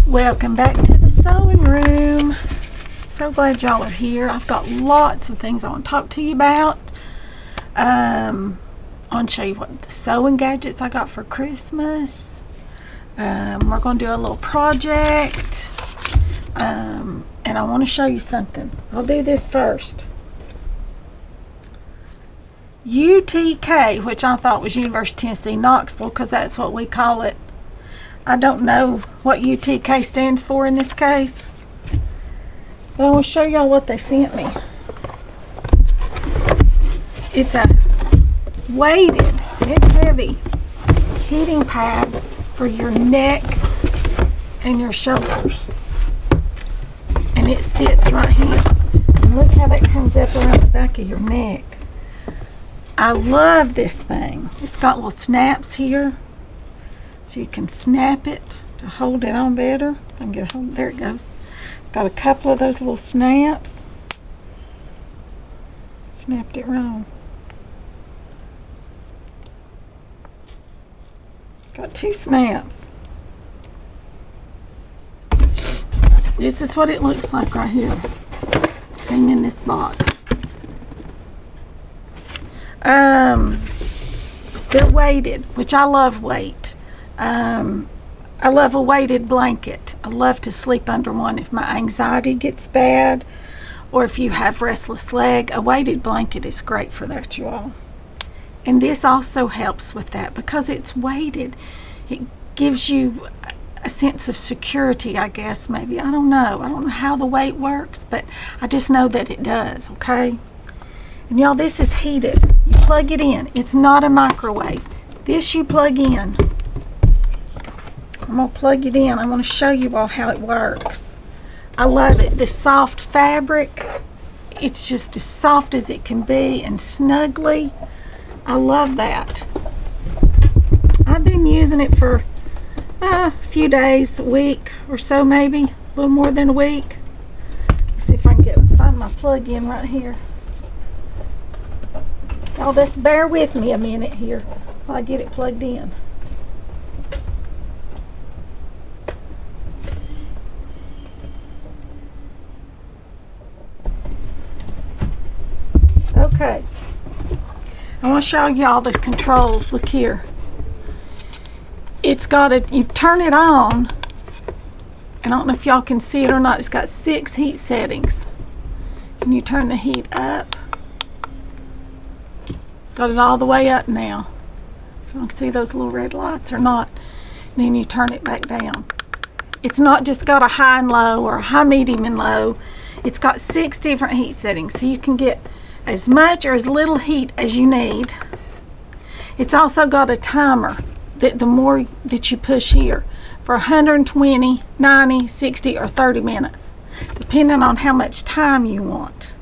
Welcome back to the sewing room. So glad y'all are here. I've got lots of things I want to talk to you about. I want to show you what the sewing gadgets I got for Christmas. We're going to do a little project. And I want to show you something. I'll do this first. UTK, which I thought was University of Tennessee Knoxville because that's what we call it. I don't know what UTK stands for in this case, but I will show y'all what they sent me. It's a weighted, it's heavy heating pad for your neck and your shoulders, and it sits right here. And look how that comes up around the back of your neck. I love this thing. It's got little snaps here, so you can snap it to hold it on better. I can get a hold. There it goes. It's got a couple of those little snaps. Snapped it wrong. Got two snaps. This is what it looks like right here. Came in this box. They're weighted, which I love weight. I love a weighted blanket. I love to sleep under one if my anxiety gets bad, or if you have restless leg. A weighted blanket is great for that, you all. And this also helps with that because it's weighted. It gives you a sense of security, I guess, maybe. I don't know how the weight works, but I just know that it does, okay? And y'all, this is heated. You plug it in. It's not a microwave. This you plug in. I'm going to plug it in. I want to show you all how it works. I love it. The soft fabric, it's just as soft as it can be and snuggly. I love that. I've been using it for a few days, a week or so, maybe a little more than a week. Let's see if I can find my plug in right here. Y'all just bear with me a minute here while I get it plugged in. Okay, I want to show y'all the controls. Look here. It's got you turn it on. I don't know if y'all can see it or not. It's got 6 heat settings. And you turn the heat up. Got it all the way up now. If you can see those little red lights or not. And then you turn it back down. It's not just got a high and low or a high, medium, and low. It's got 6 different heat settings, so you can get as much or as little heat as you need. It's also got a timer that the more that you push here for 120, 90, 60, or 30 minutes, depending on how much time you want.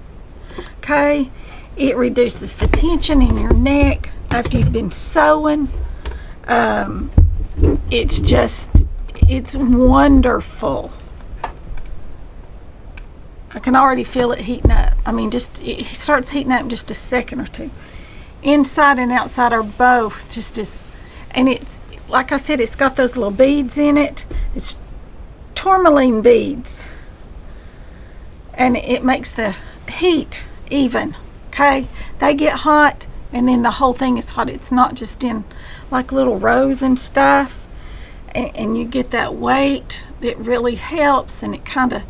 Okay, it reduces the tension in your neck after you've been sewing. It's wonderful. I can already feel it heating up. I mean, it starts heating up in just a second or two. Inside and outside are both just as, and it's, like I said, it's got those little beads in it. It's tourmaline beads. And it makes the heat even, okay? They get hot, and then the whole thing is hot. It's not just in like little rows and stuff. And you get that weight that really helps, and it kind of,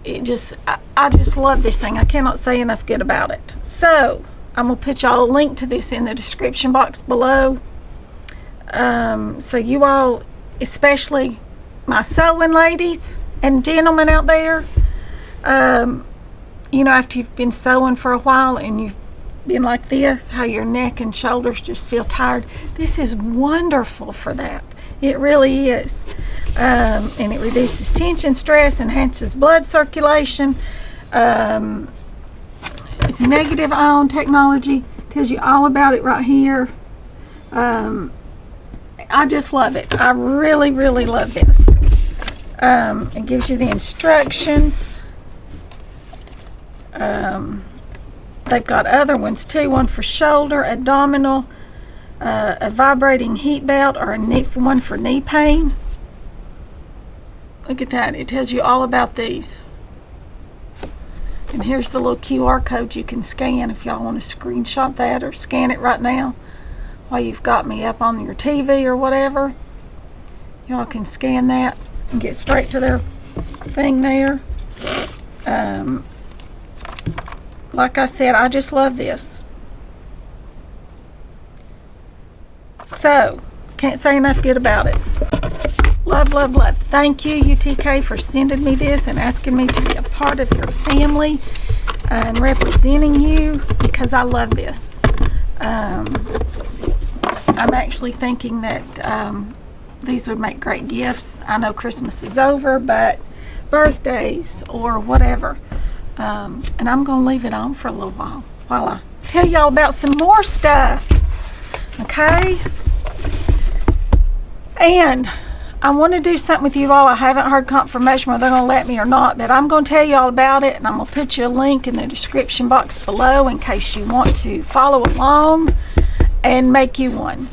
I just love this thing. I cannot say enough good about it. So I'm gonna put y'all a link to this in the description box below. So you all, especially my sewing ladies and gentlemen out there, you know, after you've been sewing for a while and you've been like this, how your neck and shoulders just feel tired, this is wonderful for that. It really is. And it reduces tension, stress, enhances blood circulation. It's negative ion technology. Tells you all about it right here. I just love it. I really, really love this. It gives you the instructions. They've got other ones too. One for shoulder, abdominal, a vibrating heat belt, or one for knee pain. Look at that. It tells you all about these. And here's the little QR code you can scan if y'all want to screenshot that or scan it right now while you've got me up on your TV or whatever. Y'all can scan that and get straight to their thing there. Like I said, I just love this. So, can't say enough good about it. Love, love, love. Thank you, UTK, for sending me this and asking me to be a part of your family and representing you, because I love this. I'm actually thinking that these would make great gifts. I know Christmas is over, but birthdays or whatever. And I'm going to leave it on for a little while I tell y'all about some more stuff. Okay? And I want to do something with you all. I haven't heard confirmation whether they're going to let me or not, but I'm going to tell you all about it, and I'm going to put you a link in the description box below in case you want to follow along and make you one.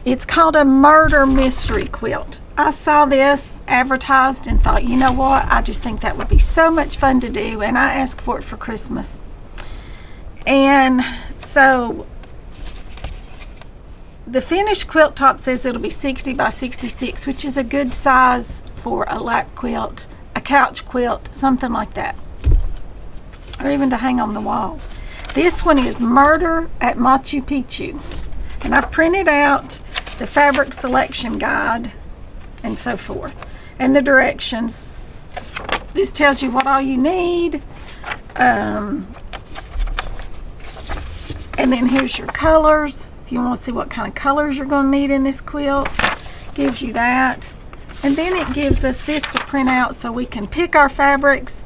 It's called a Murder Mystery Quilt. I saw this advertised and thought, you know what, I just think that would be so much fun to do, and I asked for it for Christmas. And so the finished quilt top says it'll be 60 by 66, which is a good size for a lap quilt, a couch quilt, something like that, or even to hang on the wall. This one is Murder at Machu Picchu, and I've printed out the fabric selection guide and so forth, and the directions. This tells you what all you need, and then here's your colors. If you want to see what kind of colors you're going to need in this quilt, gives you that. And then it gives us this to print out so we can pick our fabrics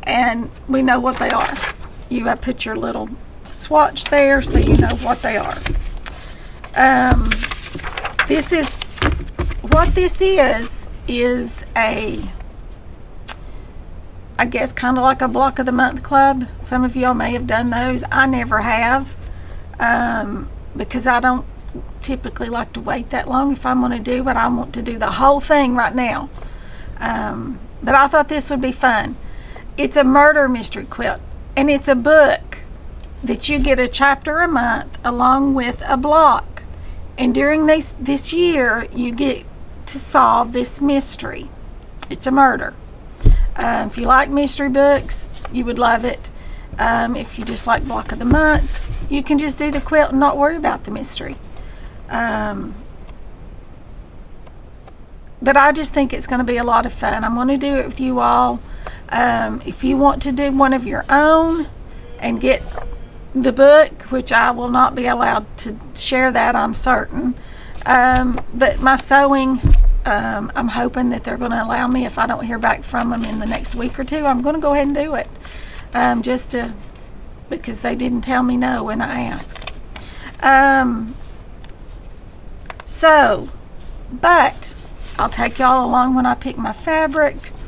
and we know what they are. You put your little swatch there so you know what they are. This is what this is a, I guess, kind of like a block of the month club. Some of y'all may have done those. I never have, because I don't typically like to wait that long if I'm going to do, but I want to do the whole thing right now. But I thought this would be fun. It's a murder mystery quilt, and it's a book that you get a chapter a month along with a block. And during this year, you get to solve this mystery. It's a murder. If you like mystery books, you would love it. If you just like block of the month, you can just do the quilt and not worry about the mystery. But I just think it's going to be a lot of fun. I'm going to do it with you all. If you want to do one of your own and get the book, which I will not be allowed to share that, I'm certain. But my sewing, I'm hoping that they're going to allow me. If I don't hear back from them in the next week or two, I'm going to go ahead and do it. Because they didn't tell me no when I asked. But I'll take y'all along when I pick my fabrics.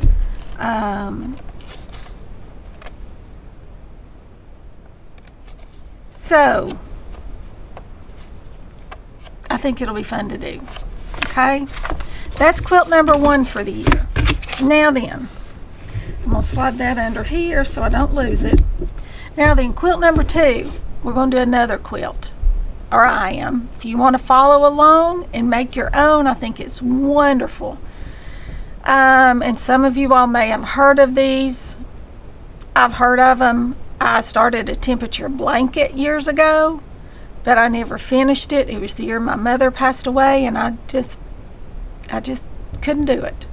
So I think it'll be fun to do. Okay, that's quilt number 1 for the year. Now then, I'm going to slide that under here so I don't lose it. Now then, quilt number 2, we're going to do another quilt, or I am. If you want to follow along and make your own, I think it's wonderful. And some of you all may have heard of these. I've heard of them. I started a temperature blanket years ago, but I never finished it. It was the year my mother passed away, and I just couldn't do it.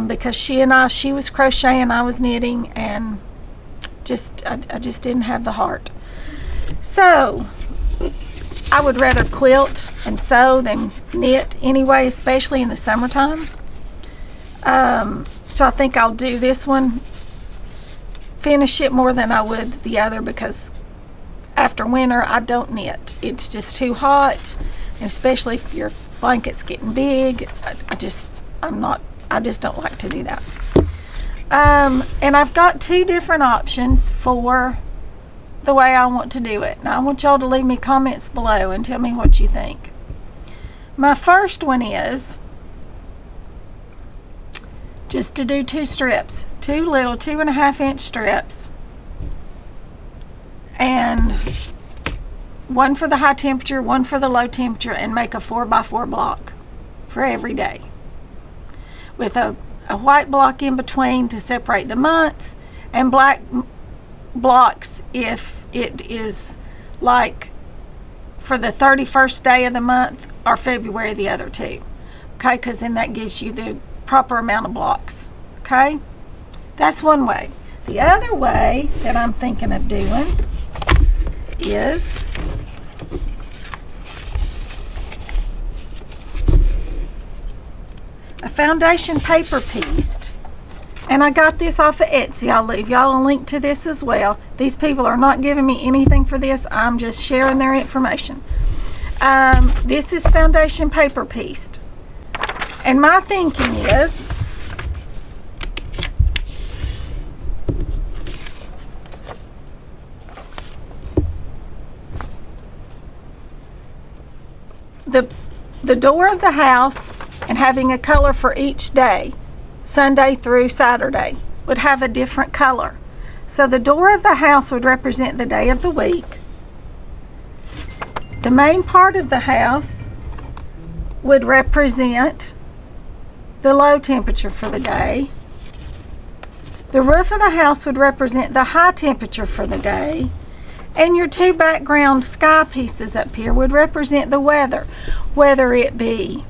Because she was crocheting, I was knitting, and I just didn't have the heart. So I would rather quilt and sew than knit anyway, especially in the summertime. So I think I'll do this one, finish it more than I would the other, because after winter I don't knit. It's just too hot, and especially if your blanket's getting big, I just don't like to do that. And I've got 2 different options for the way I want to do it. Now I want y'all to leave me comments below and tell me what you think. My first one is just to do 2 strips, 2 little 2.5-inch strips, and 1 for the high temperature, 1 for the low temperature, and make a 4x4 block for every day, with a white block in between to separate the months, and black blocks if it is like for the 31st day of the month or February the other 2. Okay, because then that gives you the proper amount of blocks. Okay, that's one way. The other way that I'm thinking of doing is a foundation paper piece. And I got this off of Etsy. I'll leave y'all a link to this as well. These people are not giving me anything for this. I'm just sharing their information. This is foundation paper pieced. And my thinking is the door of the house and having a color for each day, Sunday through Saturday, would have a different color. So the door of the house would represent the day of the week. The main part of the house would represent the low temperature for the day. The roof of the house would represent the high temperature for the day. And your 2 background sky pieces up here would represent the weather, whether it be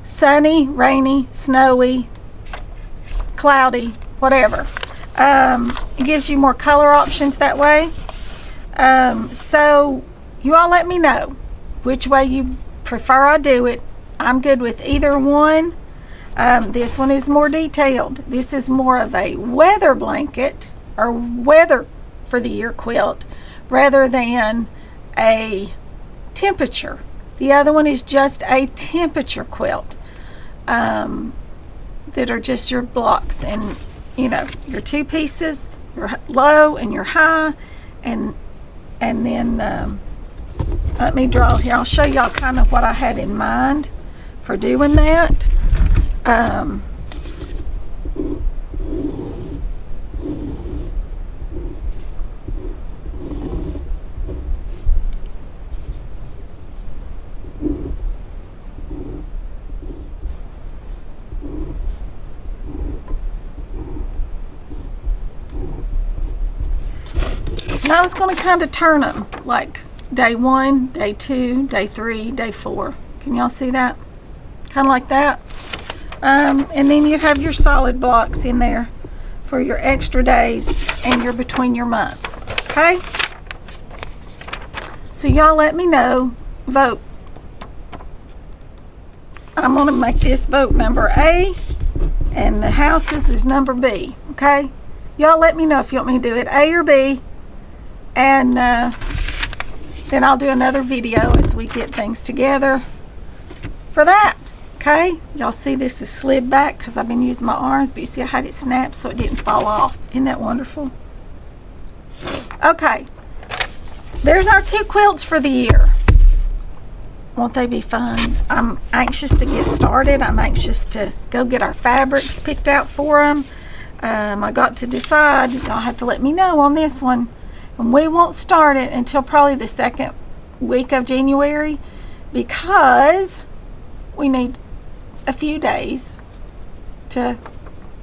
sunny, rainy, snowy, cloudy, whatever. It gives you more color options that way. So you all let me know which way you prefer I do it. I'm good with either one. This one is more detailed. This is more of a weather blanket or weather for the year quilt rather than a temperature. The other one is just a temperature quilt. That are just your blocks, and you know, your 2 pieces, your low and your high, and then let me draw here. I'll show y'all kind of what I had in mind for doing that. I was going to kind of turn them like day 1, day 2, day 3, day 4. Can y'all see that? Kind of like that. And then you'd have your solid blocks in there for your extra days and your between your months. Okay? So y'all let me know. Vote. I'm going to make this vote number A, and the houses is number B. Okay? Y'all let me know if you want me to do it A or B. And then I'll do another video as we get things together for that. Okay, y'all see this is slid back because I've been using my arms, but you see I had it snapped so it didn't fall off. Isn't that wonderful? Okay, there's our 2 quilts for the year. Won't they be fun? I'm anxious to get started. I'm anxious to go get our fabrics picked out for them. I got to decide. Y'all have to let me know on this one. And we won't start it until probably the 2nd week of January because we need a few days to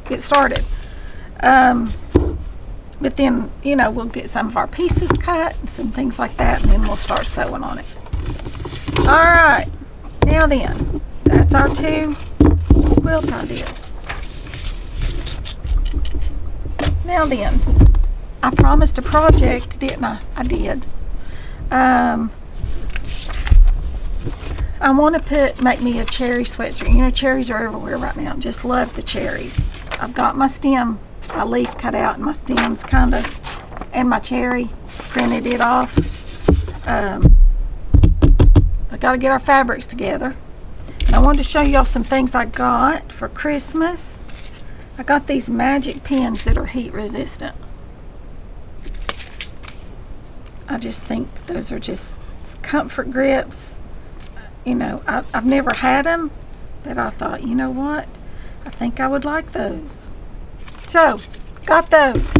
get started. But then, you know, we'll get some of our pieces cut and some things like that, and then we'll start sewing on it. All right, now then, that's our 2 quilt ideas. Now then, I promised a project, didn't I? I did. I want to make me a cherry sweatshirt. You know, cherries are everywhere right now. Just love the cherries. I've got my stem, my leaf cut out, and my stems kind of, and my cherry, printed it off. I got to get our fabrics together. And I wanted to show y'all some things I got for Christmas. I got these magic pins that are heat resistant. I just think those are just comfort grips. You know, I've never had them, but I thought, you know what? I think I would like those. So, got those.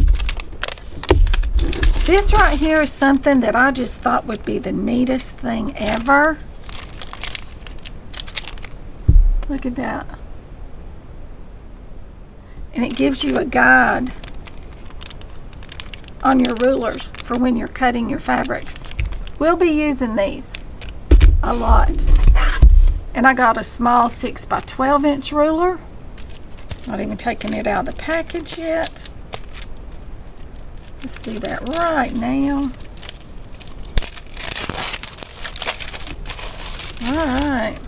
This right here is something that I just thought would be the neatest thing ever. Look at that. And it gives you a guide on your rulers for when you're cutting your fabrics. We'll be using these a lot. And I got a small 6 by 12 inch ruler. Not even taking it out of the package yet. Let's do that right now. Alright.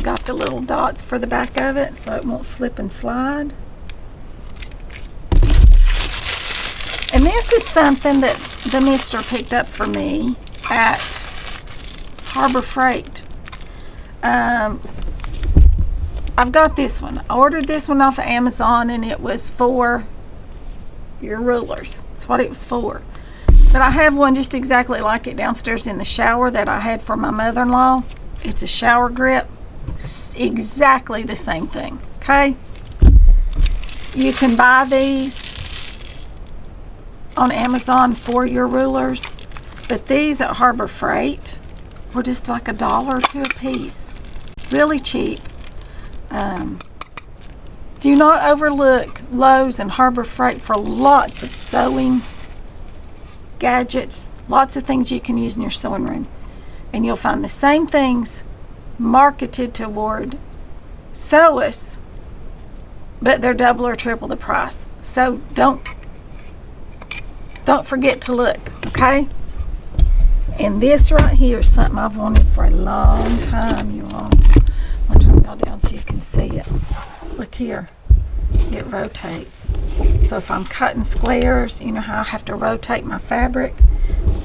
Got the little dots for the back of it so it won't slip and slide. And this is something that the mister picked up for me at Harbor Freight. I've got this one. I ordered this one off of Amazon and it was for your rulers. That's what it was for. But I have one just exactly like it downstairs in the shower that I had for my mother-in-law. It's a shower grip. It's exactly the same thing. Okay? You can buy these on Amazon for your rulers. But these at Harbor Freight were just like $1 or $2 a piece. Really cheap. Do not overlook Lowe's and Harbor Freight for lots of sewing gadgets, lots of things you can use in your sewing room. And you'll find the same things marketed toward sewists, but they're double or triple the price. So don't forget to look, okay? And this right here is something I've wanted for a long time, you all. I'll turn y'all down so you can see it. Look here, it rotates. So if I'm cutting squares, you know how I have to rotate my fabric?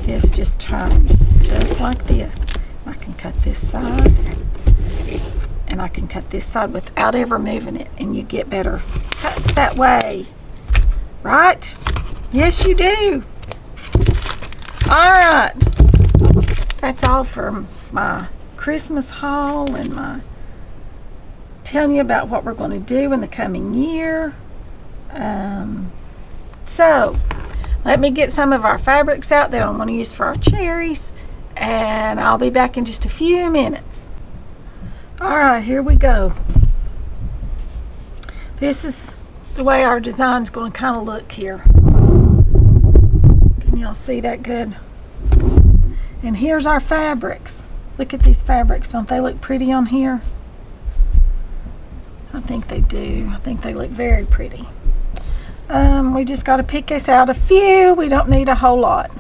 This just turns, just like this. I can cut this side, and I can cut this side without ever moving it, and you get better cuts that way, right? Yes, you do. All right, that's all for my Christmas haul and my telling you about what we're going to do in the coming year. So let me get some of our fabrics out that I want to use for our cherries, and I'll be back in just a few minutes. All right, here we go. This is the way our design is going to kind of look here. Can y'all see that good? And here's our fabrics. Look at these fabrics. Don't they look pretty on here? I think they do. I think they look very pretty. We just got to pick us out a few. We don't need a whole lot.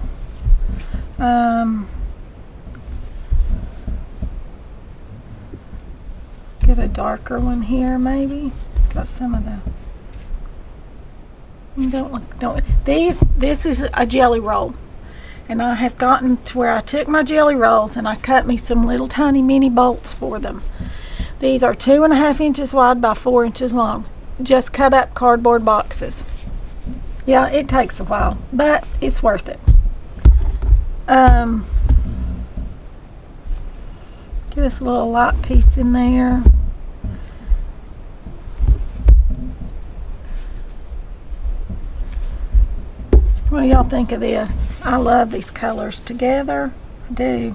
Get a darker one here, maybe. It's got some of the. This is a jelly roll, and I have gotten to where I took my jelly rolls and I cut me some little tiny mini bolts for them. These are 2.5 inches wide by 4 inches long. Just cut up cardboard boxes. Yeah, it takes a while, but it's worth it. Get us a little light piece in there. What do y'all think of this? I love these colors together. I do.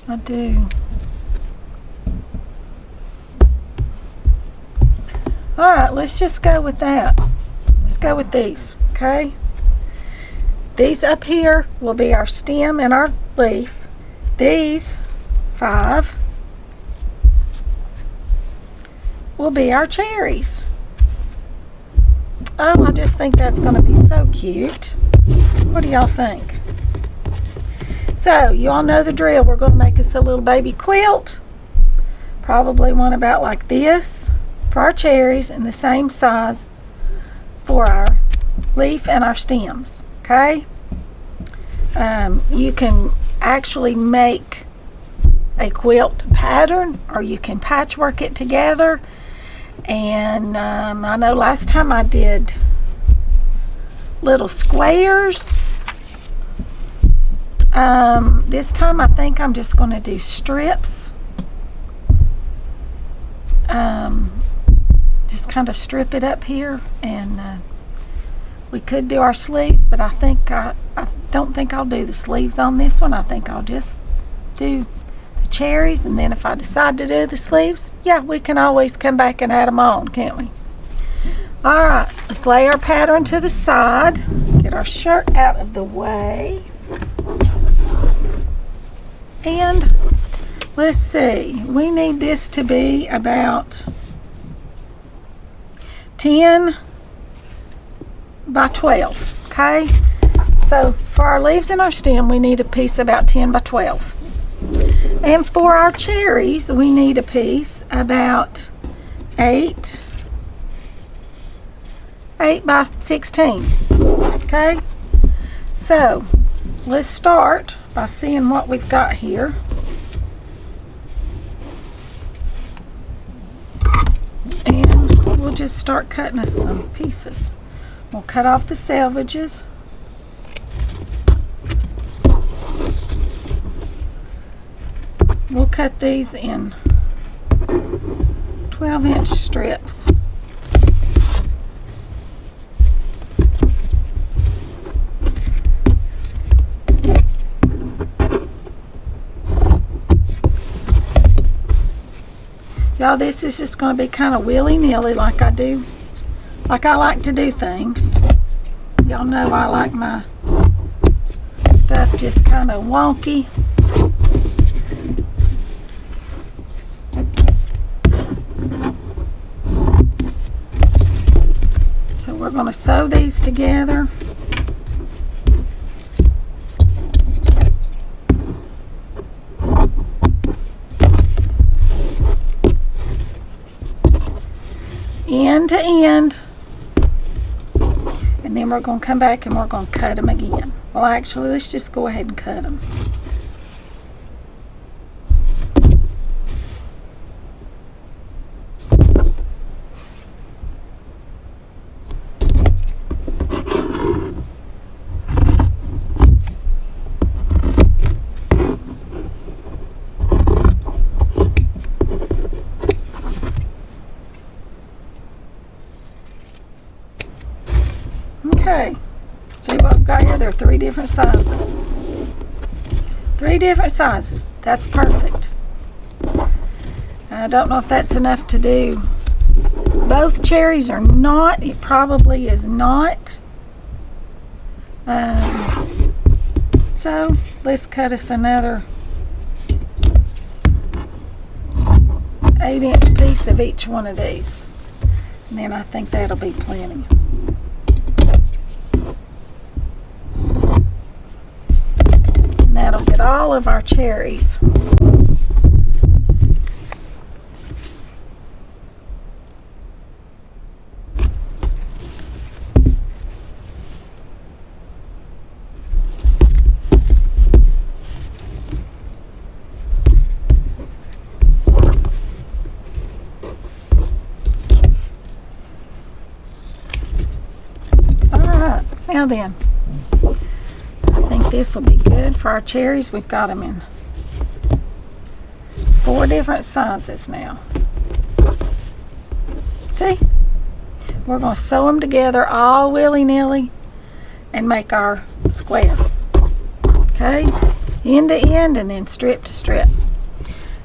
I do. All right, let's just go with that. Let's go with these, okay? These up here will be our stem and our leaf. These 5 will be our cherries. Oh, I just think that's going to be so cute. What do y'all think? So, you all know the drill. We're going to make us a little baby quilt. Probably one about like this for our cherries, and the same size for our leaf and our stems, okay? You can actually make a quilt pattern, or you can patchwork it together. And I know last time I did little squares. This time I think I'm just going to do strips. just kind of strip it up here, and we could do our sleeves, but I don't think I'll do the sleeves on this one. I think I'll just do the cherries, and then if I decide to do the sleeves, yeah, we can always come back and add them on, can't we? All right, let's lay our pattern to the side, get our shirt out of the way, and let's see, we need this to be about 10 by 12, okay? So for our leaves and our stem, we need a piece about 10 by 12. And for our cherries, we need a piece about 8 by 16, okay? So let's start by seeing what we've got here. And we'll just start cutting us some pieces. We'll cut off the selvages. We'll cut these in 12-inch strips. Y'all, this is just going to be kind of willy-nilly like I like to do things. Y'all know I like my stuff just kind of wonky. So we're going to sew these together. End to end, and then we're going to come back and we're going to cut them again. Well, actually, let's just go ahead and cut them. Okay, see what I've got here? There are 3 different sizes. 3 different sizes. That's perfect. I don't know if that's enough to do both cherries or not. It probably is not. So let's cut us another 8-inch piece of each one of these. And then I think that'll be plenty. That'll get all of our cherries. All right, now then. This will be good for our cherries. We've got them in 4 different sizes now. See? We're going to sew them together all willy-nilly and make our square. Okay? End to end and then strip to strip.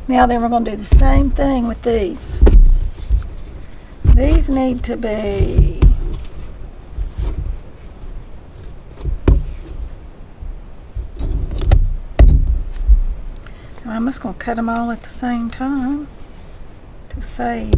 Now then we're going to do the same thing with these. These need to be I'm just going to cut them all at the same time to save.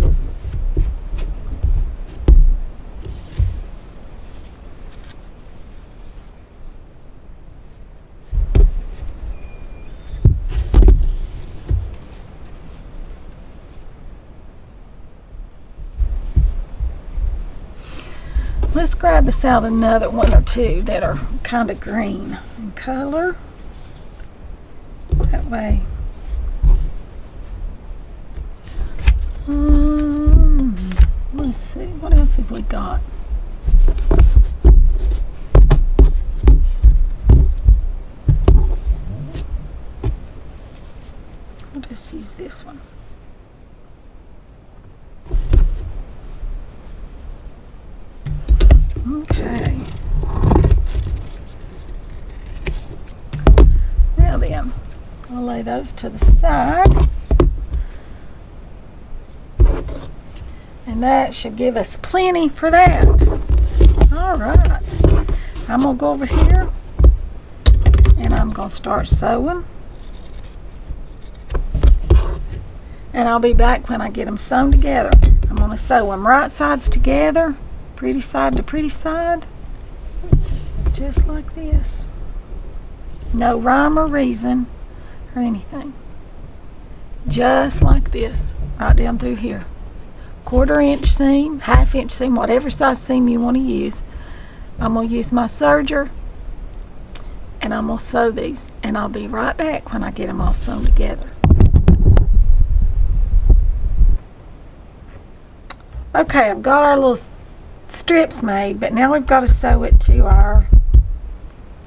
Let's grab us out another 1 or 2 that are kind of green in color. That way. Let's see, what else have we got? We'll just use this one. Okay. Now then, I'll lay those to the side. And that should give us plenty for that. All right. I'm going to go over here and I'm going to start sewing. And I'll be back when I get them sewn together. I'm going to sew them right sides together, pretty side to pretty side, just like this. No rhyme or reason or anything. Just like this, right down through here. 1/4 inch seam, 1/2 inch seam, whatever size seam you want to use. I'm going to use my serger and I'm going to sew these, and I'll be right back when I get them all sewn together. Okay, I've got our little strips made, but now we've got to sew it to our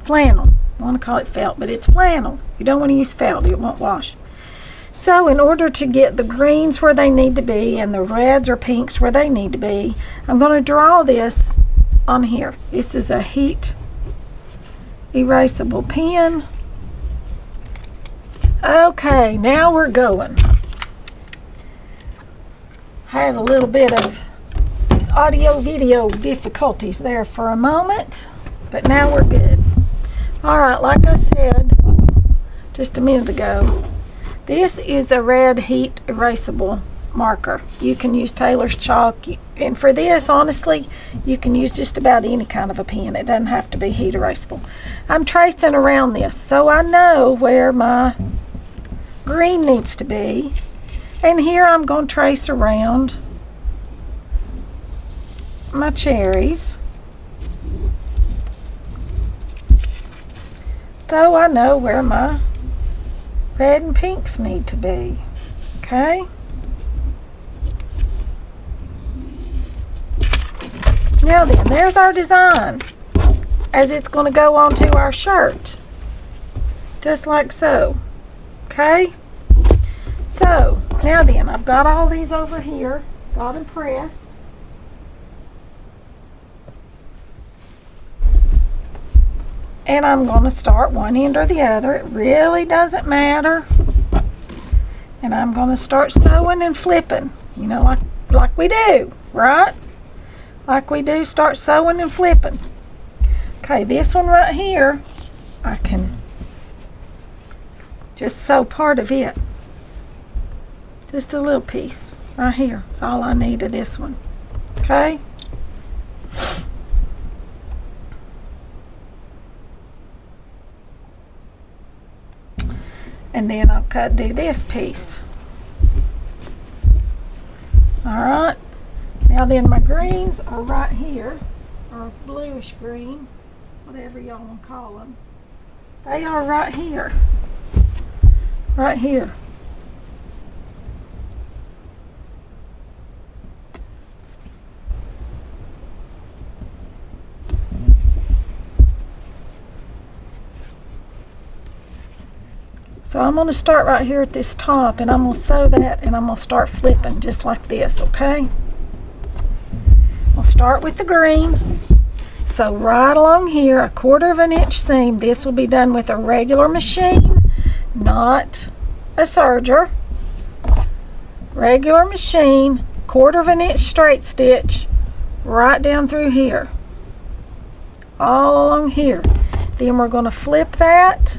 flannel. I want to call it felt, but it's flannel. You don't want to use felt, it won't wash. So in order to get the greens where they need to be and the reds or pinks where they need to be, I'm going to draw this on here. This is a heat erasable pen. Okay, now we're going. Had a little bit of audio video difficulties there for a moment, but now we're good. All right, like I said just a minute ago, this is a red heat erasable marker. You can use Taylor's chalk, and for this, honestly, you can use just about any kind of a pen. It doesn't have to be heat erasable. I'm tracing around this so I know where my green needs to be, and here I'm going to trace around my cherries so I know where my red and pinks need to be. Okay? Now then, there's our design as it's going to go onto our shirt. Just like so. Okay? So, now then, I've got all these over here. Got them pressed. And I'm going to start one end or the other. It really doesn't matter. And I'm going to start sewing and flipping. You know, like we do, right? Like we do, start sewing and flipping. Okay, this one right here, I can just sew part of it. Just a little piece right here. That's all I need of this one. Okay? And then I'll do this piece. Alright. Now then, my greens are right here, or bluish green, whatever y'all want to call them. They are right here. Right here. So I'm going to start right here at this top, and I'm going to sew that, and I'm going to start flipping just like this, okay? I'll start with the green. So right along here, 1/4 inch seam. This will be done with a regular machine, not a serger. Regular machine, 1/4 inch straight stitch, right down through here. All along here. Then we're going to flip that,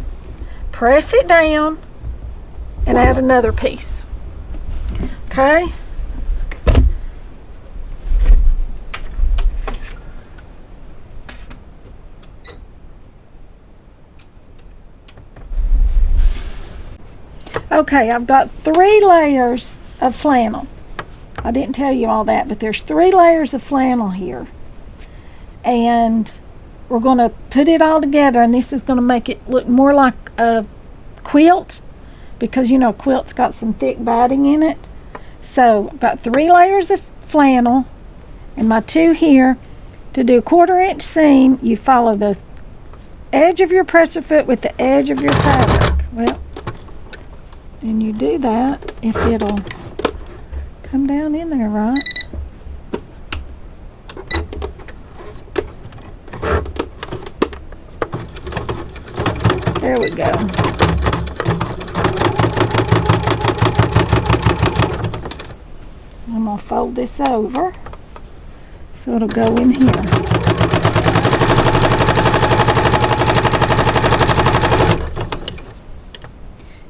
press it down, and add another piece. Okay? Okay, I've got 3 layers of flannel. I didn't tell you all that, but there's 3 layers of flannel here. And we're going to put it all together, and this is going to make it look more like a quilt, because you know quilt's got some thick batting in it. So I've got 3 layers of flannel, and my 2 here. To do 1/4 inch seam, you follow the edge of your presser foot with the edge of your fabric. Well, and you do that if it'll come down in there right. There we go. I'm going to fold this over so it'll go in here.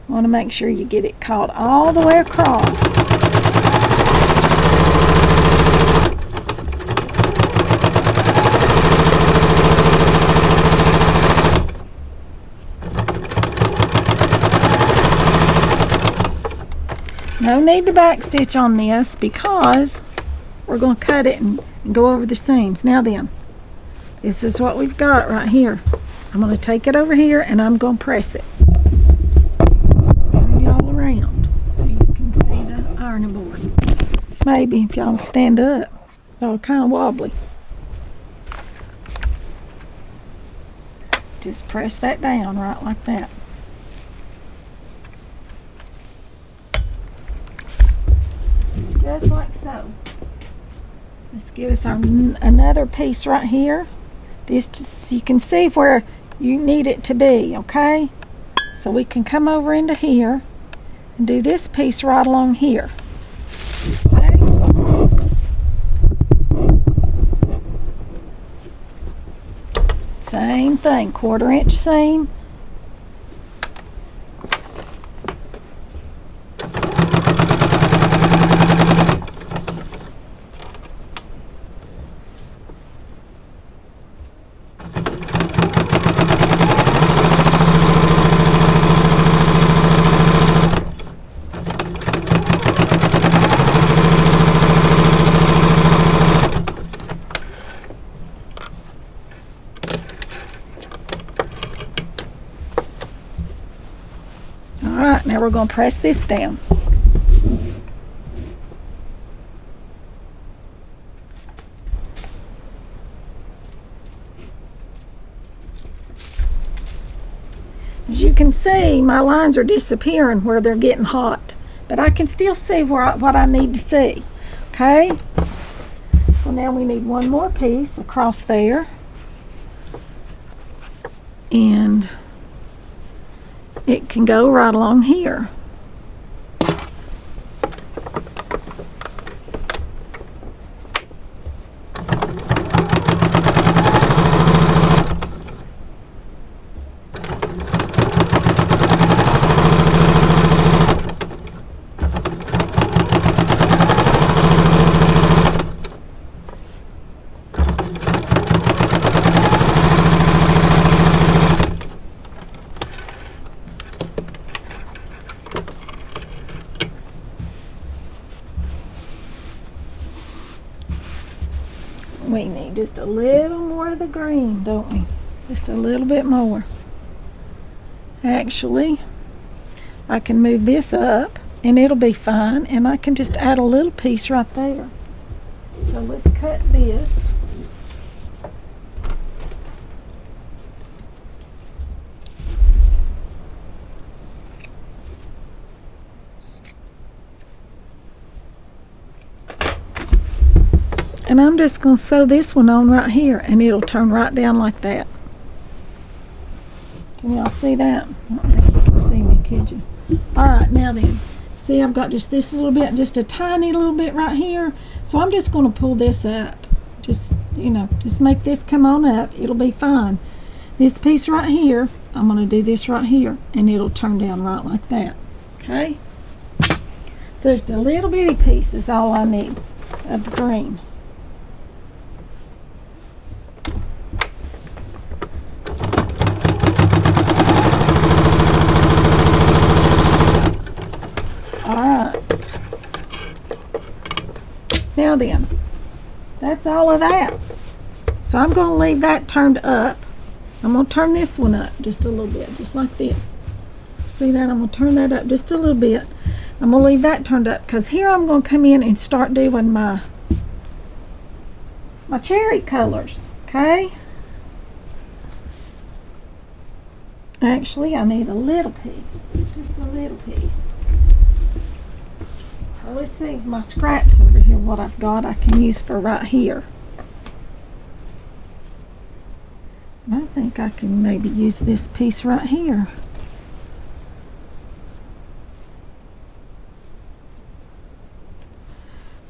You want to make sure you get it caught all the way across. No need to backstitch on this because we're going to cut it and go over the seams. Now then, this is what we've got right here. I'm going to take it over here and I'm going to press it. Turn y'all around so you can see the ironing board. Maybe if y'all stand up. Y'all are kind of wobbly. Just press that down right like that. Just like so. Let's get us our another piece right here. This just, you can see where you need it to be, okay? So we can come over into here and do this piece right along here. Okay? Same thing, 1/4 inch seam. Alright, now we're going to press this down. As you can see, my lines are disappearing where they're getting hot, but I can still see what I need to see. Okay? So now we need one more piece across there. And it can go right along here. We need just a little more of the green, don't we? Just a little bit more. Actually, I can move this up and it'll be fine, and I can just add a little piece right there. So let's cut this. And I'm just going to sew this one on right here, and it'll turn right down like that. Can y'all see that? I don't think you can see me, could you? Alright, now then. See, I've got just this little bit, just a tiny little bit right here. So I'm just going to pull this up. Just, you know, just make this come on up. It'll be fine. This piece right here, I'm going to do this right here, and it'll turn down right like that. Okay? So just a little bitty piece is all I need of the green. Now then, that's all of that. So I'm going to leave that turned up. I'm going to turn this one up just a little bit, just like this. See that? I'm going to turn that up just a little bit. I'm going to leave that turned up because here I'm going to come in and start doing my cherry colors, okay? Actually, I need a little piece, just a little piece. Let's see if my scraps over here, what I've got I can use for right here. I think I can maybe use this piece right here.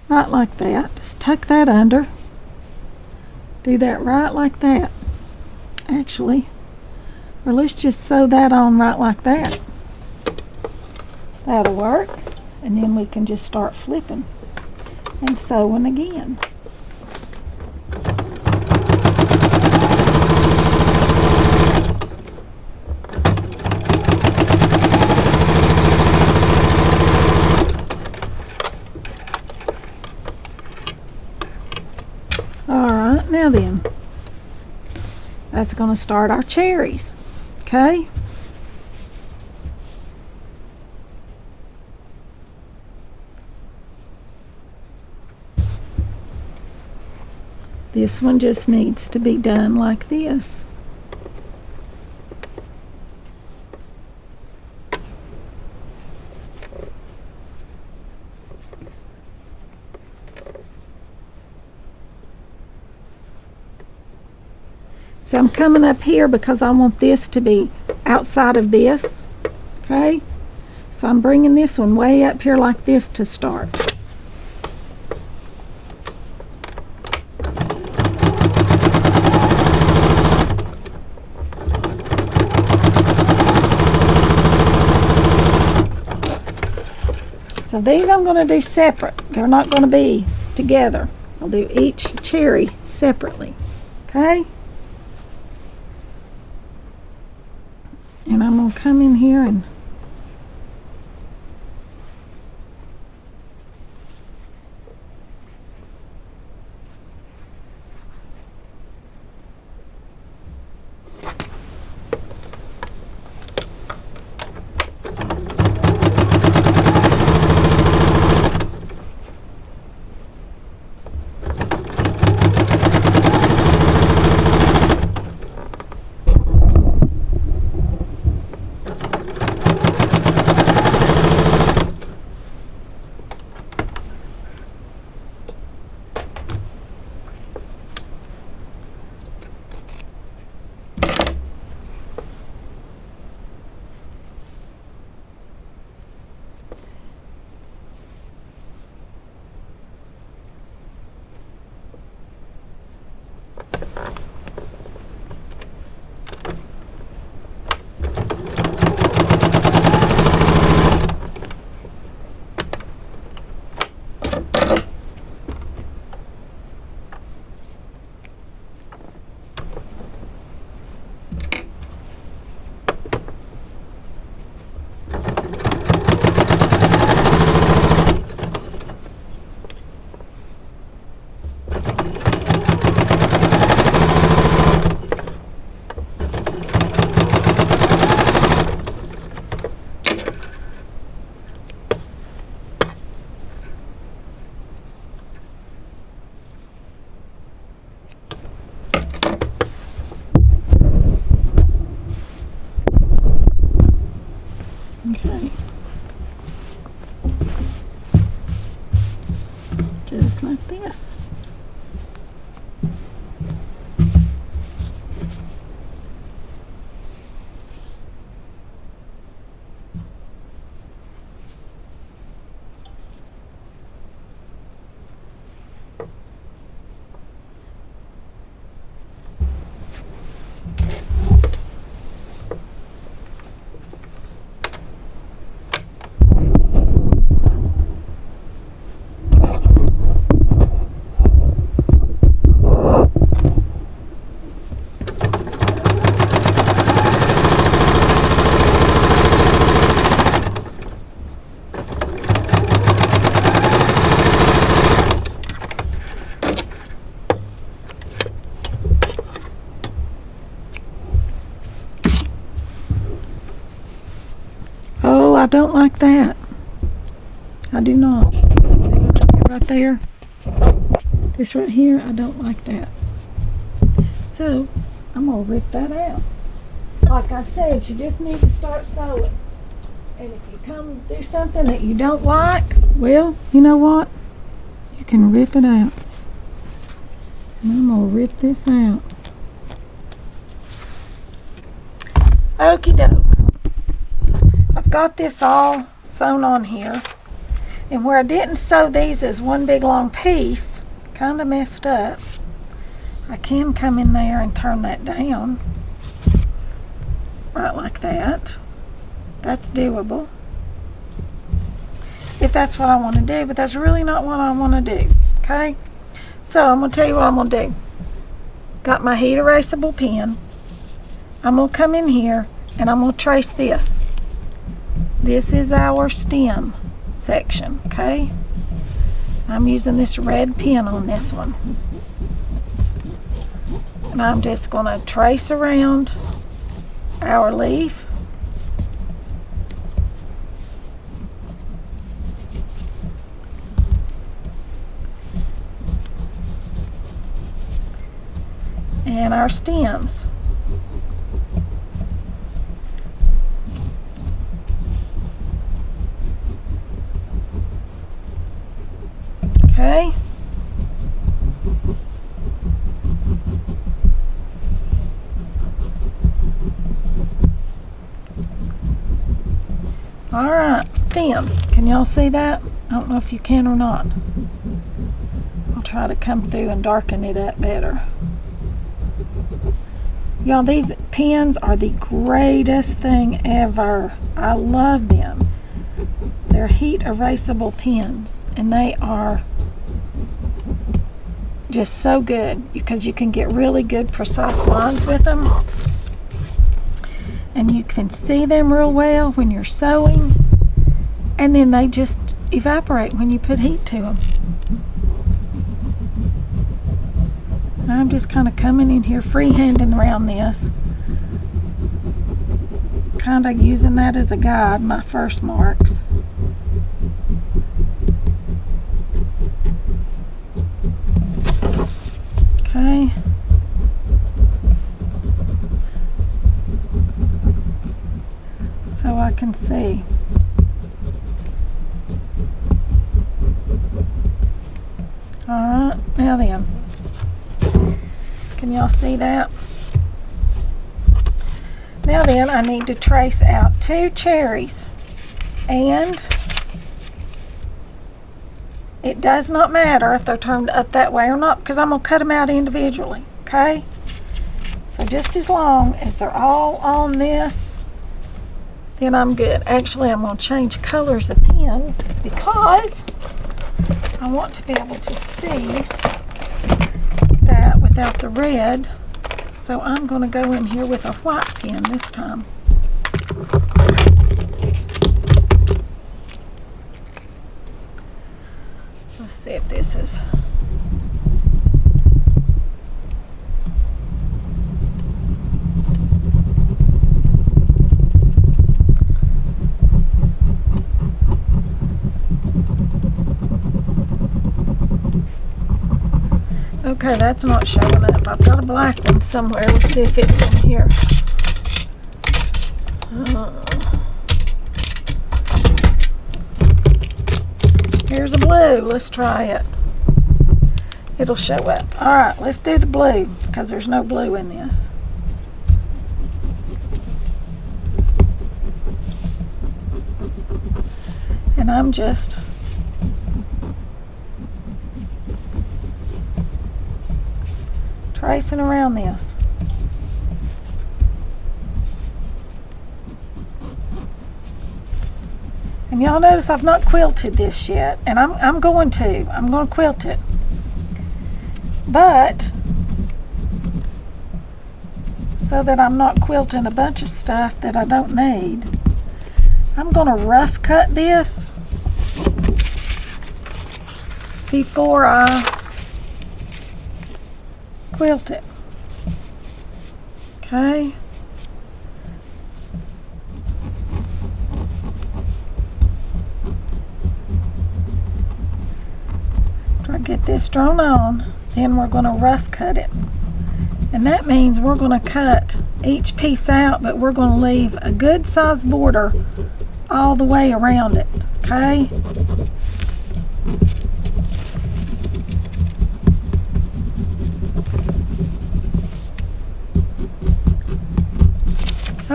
Right like that. Just tuck that under. Do that right like that. Actually, or let's just sew that on right like that. That'll work. And then we can just start flipping and sewing again. Alright, now then, that's going to start our cherries, okay? This one just needs to be done like this. So I'm coming up here because I want this to be outside of this, okay? So I'm bringing this one way up here like this to start. So these I'm going to do separate. They're not going to be together. I'll do each cherry separately, okay? And I'm going to come in here and okay, just like this. Oh, I don't like that. I do not. See what I did right there? This right here, I don't like that. So, I'm going to rip that out. Like I've said, you just need to start sewing. And if you come do something that you don't like, well, you know what? You can rip it out. And I'm going to rip this out. Okie doke. I've got this all sewn on here. And where I didn't sew these as one big long piece, kind of messed up. I can come in there and turn that down. Right like that. That's doable. If that's what I want to do, but that's really not what I want to do. Okay? So I'm going to tell you what I'm going to do. Got my heat erasable pen. I'm going to come in here and I'm going to trace this. This is our stem section, okay? I'm using this red pen on this one. And I'm just going to trace around our leaf. And our stems. Okay. All right, stem. Can y'all see that? I don't know if you can or not. I'll try to come through and darken it up better. Y'all, these pens are the greatest thing ever. I love them. They're heat erasable pens, and they are just so good because you can get really good precise lines with them. And you can see them real well when you're sewing, and then they just evaporate when you put heat to them. I'm just kind of coming in here freehanding around this, kind of using that as a guide, my first marks. Okay. So I can see. Alright, now then. Can y'all see that? Now then, I need to trace out 2 cherries. And it does not matter if they're turned up that way or not, because I'm going to cut them out individually. Okay? So just as long as they're all on this, then I'm good. Actually, I'm going to change colors of pens because I want to be able to see that without the red. So I'm going to go in here with a white pen this time. Let's see if this is... Okay, that's not showing up. I've got a black one somewhere. Let's see if it's in here. Here's a blue. Let's try it. It'll show up. Alright, let's do the blue because there's no blue in this. And I'm just tracing around this. And y'all notice I've not quilted this yet, and I'm going to quilt it. But so that I'm not quilting a bunch of stuff that I don't need, I'm going to rough cut this before I quilt it. Okay. After I get this drawn on, then we're going to rough cut it. And that means we're going to cut each piece out, but we're going to leave a good sized border all the way around it. Okay.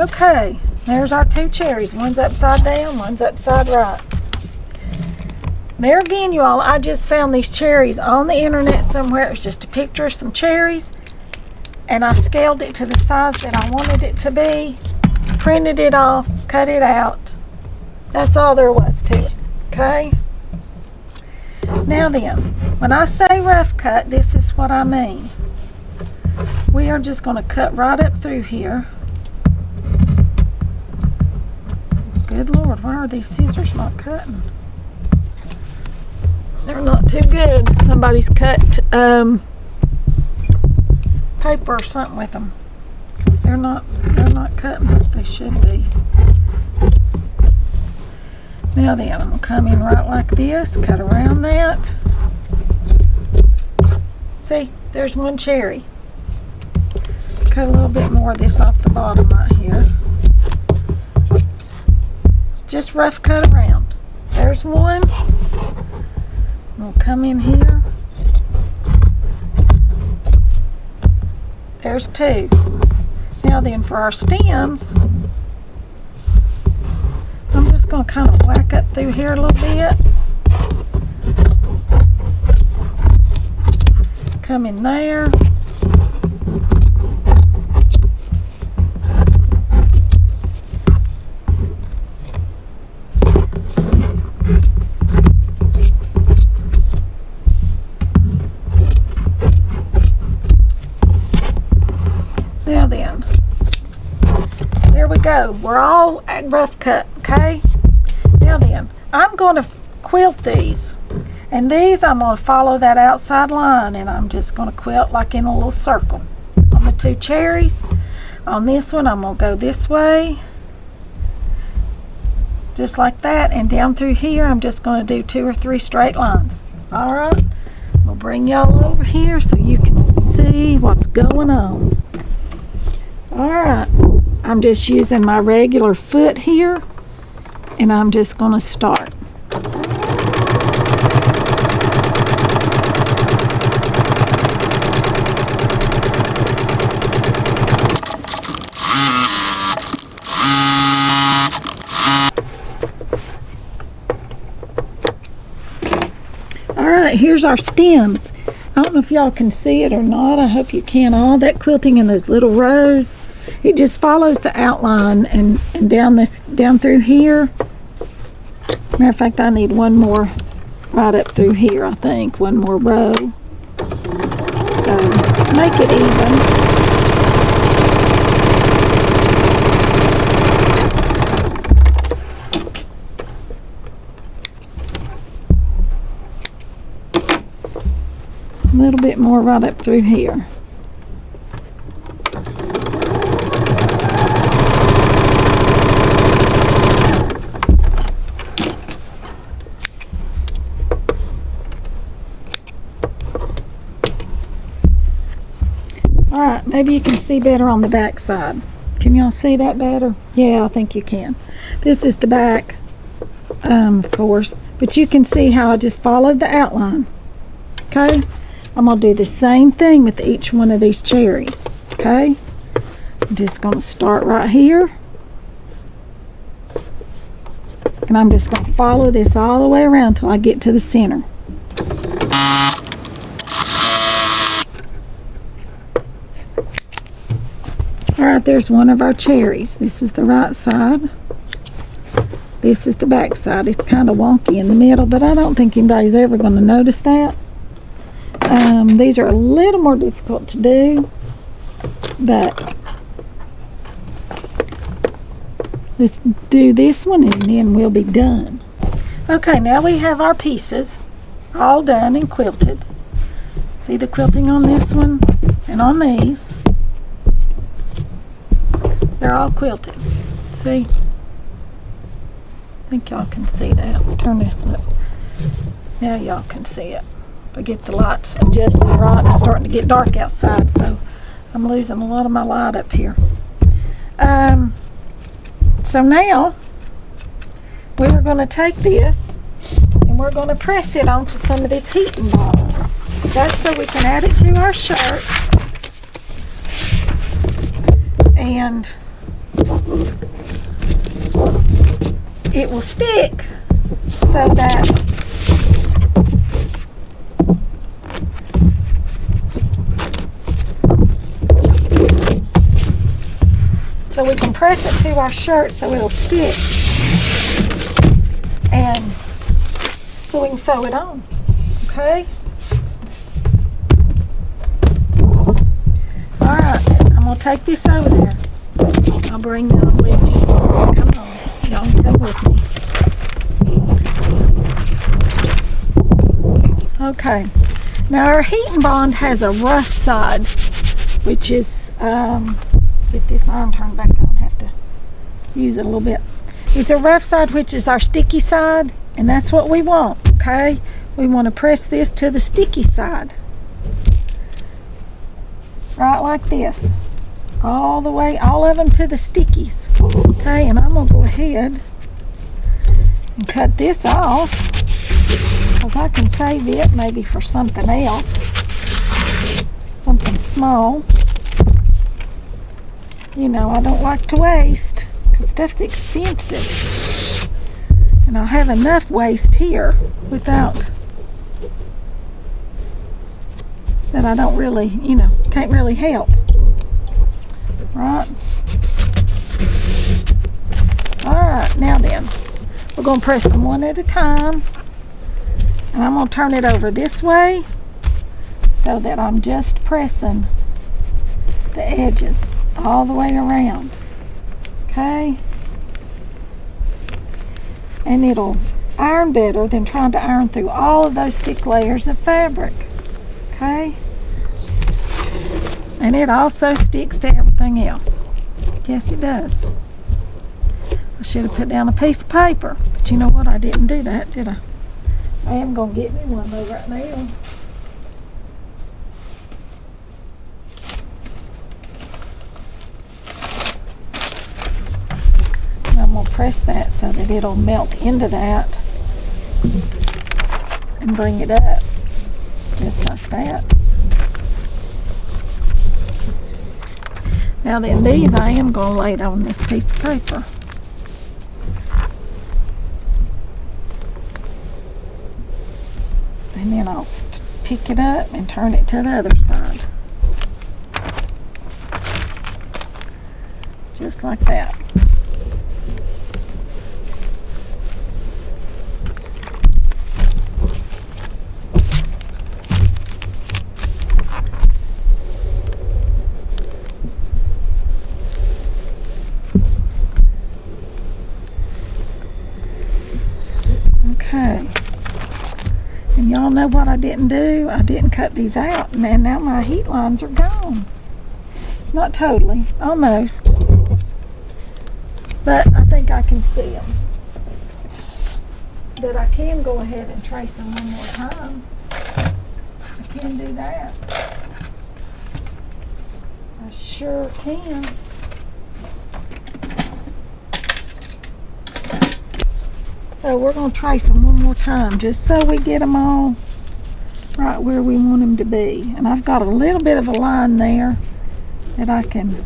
Okay, there's our two cherries. One's upside down, one's upside right. There again, you all, I just found these cherries on the internet somewhere. It was just a picture of some cherries, and I scaled it to the size that I wanted it to be, printed it off, cut it out. That's all there was to it, okay? Now then, when I say rough cut, this is what I mean. We are just going to cut right up through here. Good Lord, why are these scissors not cutting? They're not too good. Somebody's cut paper or something with them, because they're not cutting like they should be. Now then, I'm going to come in right like this, cut around that. See, there's one cherry. Cut a little bit more of this off the bottom right here. It's just rough cut around. There's one. We'll come in here. There's two. Now then, for our stems, I'm just going to kind of whack up through here a little bit. Come in there. Now then, there we go. We're all rough cut, okay? Now then, I'm going to quilt these. And these, I'm going to follow that outside line, and I'm just going to quilt like in a little circle. On the two cherries, on this one, I'm going to go this way. Just like that. And down through here, I'm just going to do 2 or 3 straight lines. All right? We'll bring y'all over here so you can see what's going on. Alright, I'm just using my regular foot here, and I'm just going to start. Alright, here's our stems. I don't know if y'all can see it or not. I hope you can. All that quilting in those little rows, it just follows the outline and down through here. Matter of fact, I need one more right up through here, I think. One more row. So make it even. A little bit more right up through here. Alright, maybe you can see better on the back side. Can y'all see that better? Yeah, I think you can. This is the back, of course, but you can see how I just followed the outline. Okay? I'm going to do the same thing with each one of these cherries. Okay? I'm just going to start right here. And I'm just going to follow this all the way around till I get to the center. Alright, there's one of our cherries. This is the right side. This is the back side. It's kind of wonky in the middle, but I don't think anybody's ever going to notice that. These are a little more difficult to do, but let's do this one and then we'll be done. Okay, now we have our pieces all done and quilted. See the quilting on this one and on these. They're all quilted. See? I think y'all can see that. Turn this up. Now y'all can see it. If I get the lights adjusted right, it's starting to get dark outside, so I'm losing a lot of my light up here. So now we're going to take this and we're going to press it onto some of this heating bottle. That's so we can add it to our shirt. And it will stick so that we can press it to our shirt so it'll stick, and so we can sew it on. Okay. All right, I'm gonna take this over there. I'll bring y'all with me. Come on, y'all can come with me. Okay. Now our heat and bond has a rough side, which is get this arm turned back on. Have to use it a little bit. It's a rough side, which is our sticky side, and that's what we want. Okay, we want to press this to the sticky side, right like this, all the way, all of them to the stickies. Okay, and I'm gonna go ahead and cut this off because I can save it maybe for something else, something small. You know, I don't like to waste because stuff's expensive, and I'll have enough waste here without that I don't really, you know, can't really help. Right? Alright, now then, we're going to press them one at a time, and I'm going to turn it over this way so that I'm just pressing the edges all the way around. Okay? And it'll iron better than trying to iron through all of those thick layers of fabric. Okay? And it also sticks to everything else. Yes, it does. I should have put down a piece of paper, but you know what? I didn't do that, did I? I am going to get me one though right now. And I'm going to press that so that it'll melt into that and bring it up just like that. Now then, these I am going to lay on this piece of paper. And then I'll pick it up and turn it to the other side. Just like that. Okay, and y'all know what I didn't do? I didn't cut these out, and now my heat lines are gone. Not totally, almost, but I think I can see them. But I can go ahead and trace them one more time. I can do that. I sure can. So we're going to trace them one more time just so we get them all right where we want them to be. And I've got a little bit of a line there that I can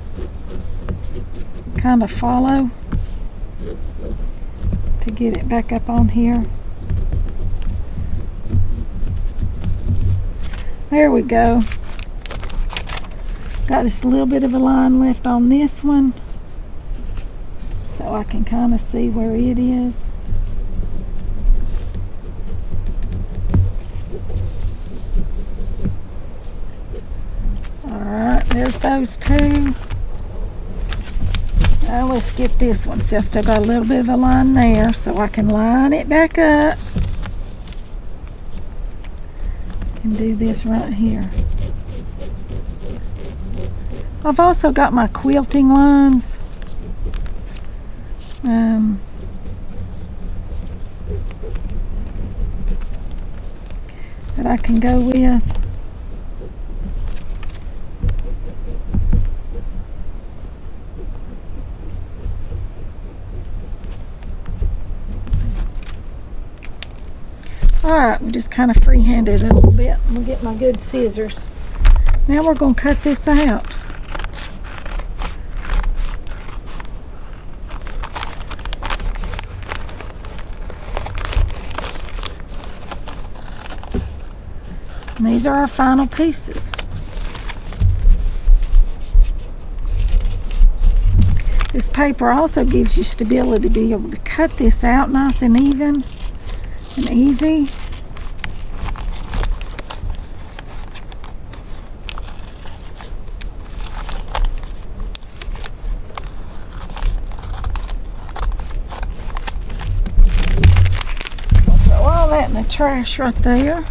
kind of follow to get it back up on here. There we go. Got just a little bit of a line left on this one so I can kind of see where it is. There's those two. Now let's get this one. See, I still got a little bit of a line there, so I can line it back up and do this right here. I've also got my quilting lines. That I can go with. Alright, we just kind of freehanded it a little bit. I'm going to get my good scissors. Now we're going to cut this out. And these are our final pieces. This paper also gives you stability to be able to cut this out nice and even and easy. I'll throw all that in the trash right there.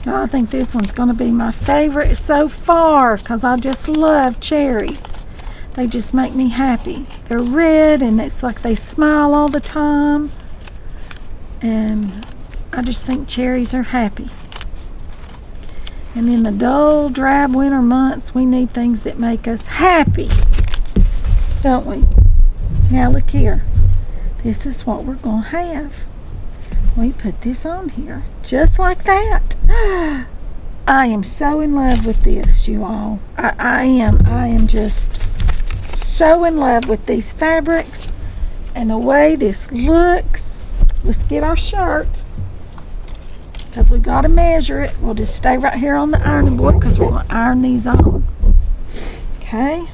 I think this one's going to be my favorite so far because I just love cherries. They just make me happy. They're red and it's like they smile all the time. And I just think cherries are happy. And in the dull, drab winter months, we need things that make us happy, don't we? Now look here. This is what we're going to have. We put this on here, just like that. I am so in love with this, you all. I am just so in love with these fabrics and the way this looks. Let's get our shirt, because we got to measure it. We'll just stay right here on the ironing board because we're going to iron these on. Okay.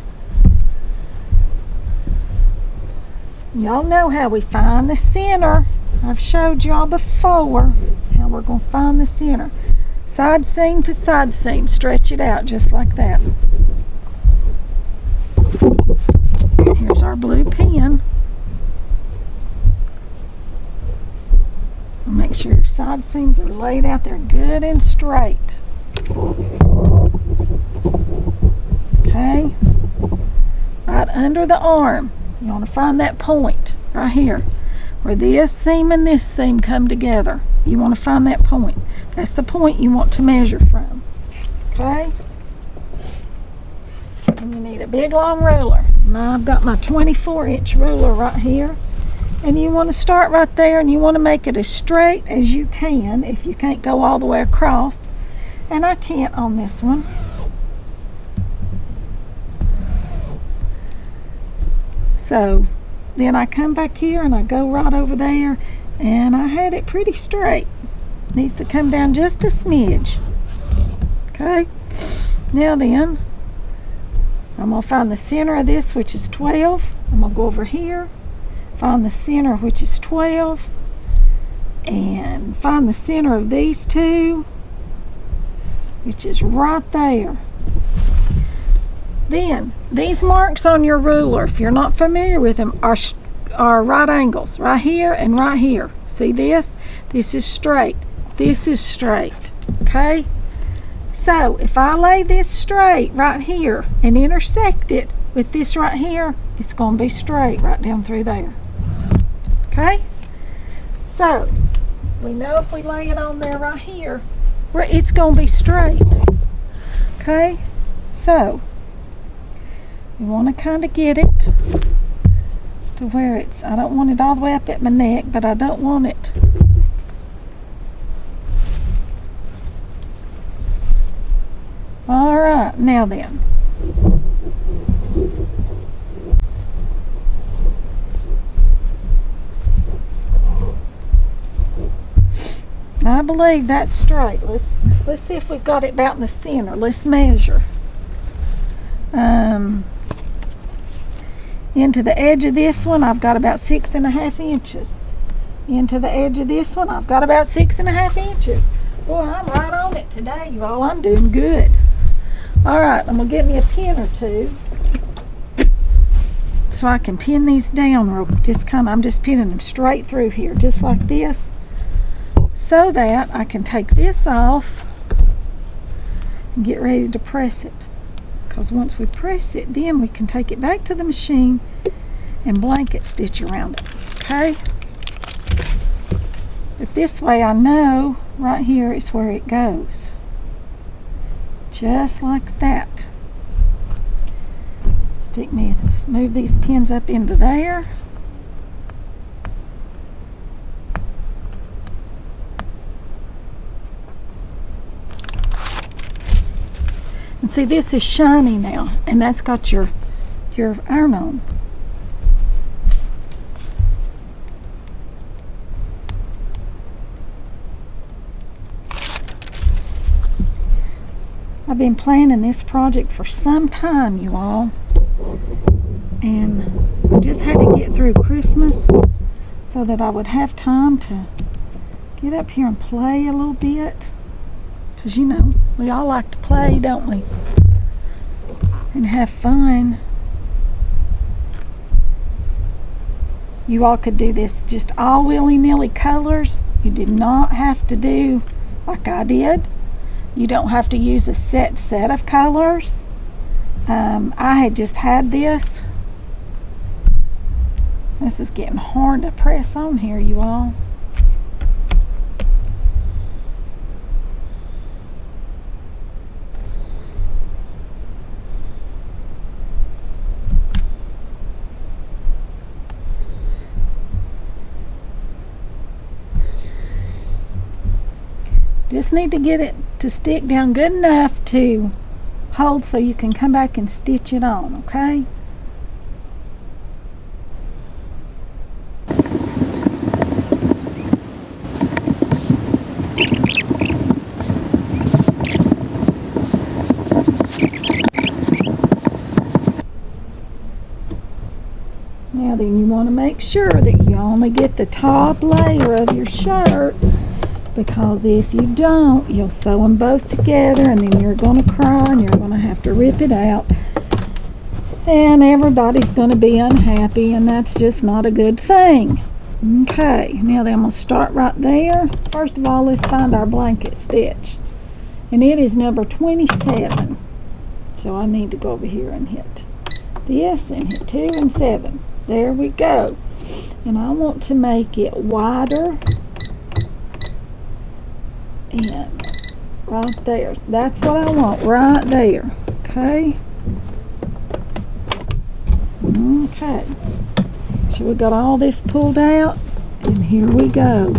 Y'all know how we find the center. I've showed y'all before how we're going to find the center. Side seam to side seam. Stretch it out just like that. Here's our blue pen. Make sure your side seams are laid out there good and straight. Okay. Right under the arm. You want to find that point right here, where this seam and this seam come together. You want to find that point. That's the point you want to measure from. Okay? And you need a big long ruler. Now I've got my 24-inch ruler right here. And you want to start right there and you want to make it as straight as you can if you can't go all the way across. And I can't on this one. So then I come back here and I go right over there and I had it pretty straight. Needs to come down just a smidge. Okay, now then I'm going to find the center of this, which is 12. I'm going to go over here, find the center, which is 12, and find the center of these two, which is right there. Then these marks on your ruler, if you're not familiar with them, are right angles, right here and right here. See this? This is straight. This is straight. Okay? So if I lay this straight right here and intersect it with this right here, it's going to be straight right down through there. Okay? So we know if we lay it on there right here, it's going to be straight. Okay? So you want to kind of get it to where it's, I don't want it all the way up at my neck, but I don't want it all right. Now then, I believe that's straight. Let's see if we've got it about in the center. Let's measure. Into the edge of this one, I've got about 6.5 inches. Into the edge of this one, I've got about 6.5 inches. Boy, I'm right on it today, you all. I'm doing good. All right, I'm gonna get me a pin or two so I can pin these down real. I'm just pinning them straight through here, just like this, so that I can take this off and get ready to press it. Because once we press it, then we can take it back to the machine and blanket stitch around it. Okay? But this way I know right here is where it goes. Just like that. Move these pins up into there. And see, this is shiny now, and that's got your iron on. I've been planning this project for some time, you all, and I just had to get through Christmas so that I would have time to get up here and play a little bit, because you know, we all like to play, don't we, and have fun. You all could do this just all willy-nilly colors. You did not have to do like I did. You don't have to use a set of colors. I had just had this. This is getting hard to press on here, you all. Just need to get it to stick down good enough to hold so you can come back and stitch it on, okay? Now then, you want to make sure that you only get the top layer of your shirt, because if you don't, you'll sew them both together and then you're going to cry and you're going to have to rip it out. And everybody's going to be unhappy, and that's just not a good thing. Okay, now then I'm going to start right there. First of all, let's find our blanket stitch. And it is number 27. So I need to go over here and hit this and hit 2 and 7. There we go. And I want to make it wider. And right there. That's what I want right there. Okay. Okay. So we got all this pulled out, and here we go.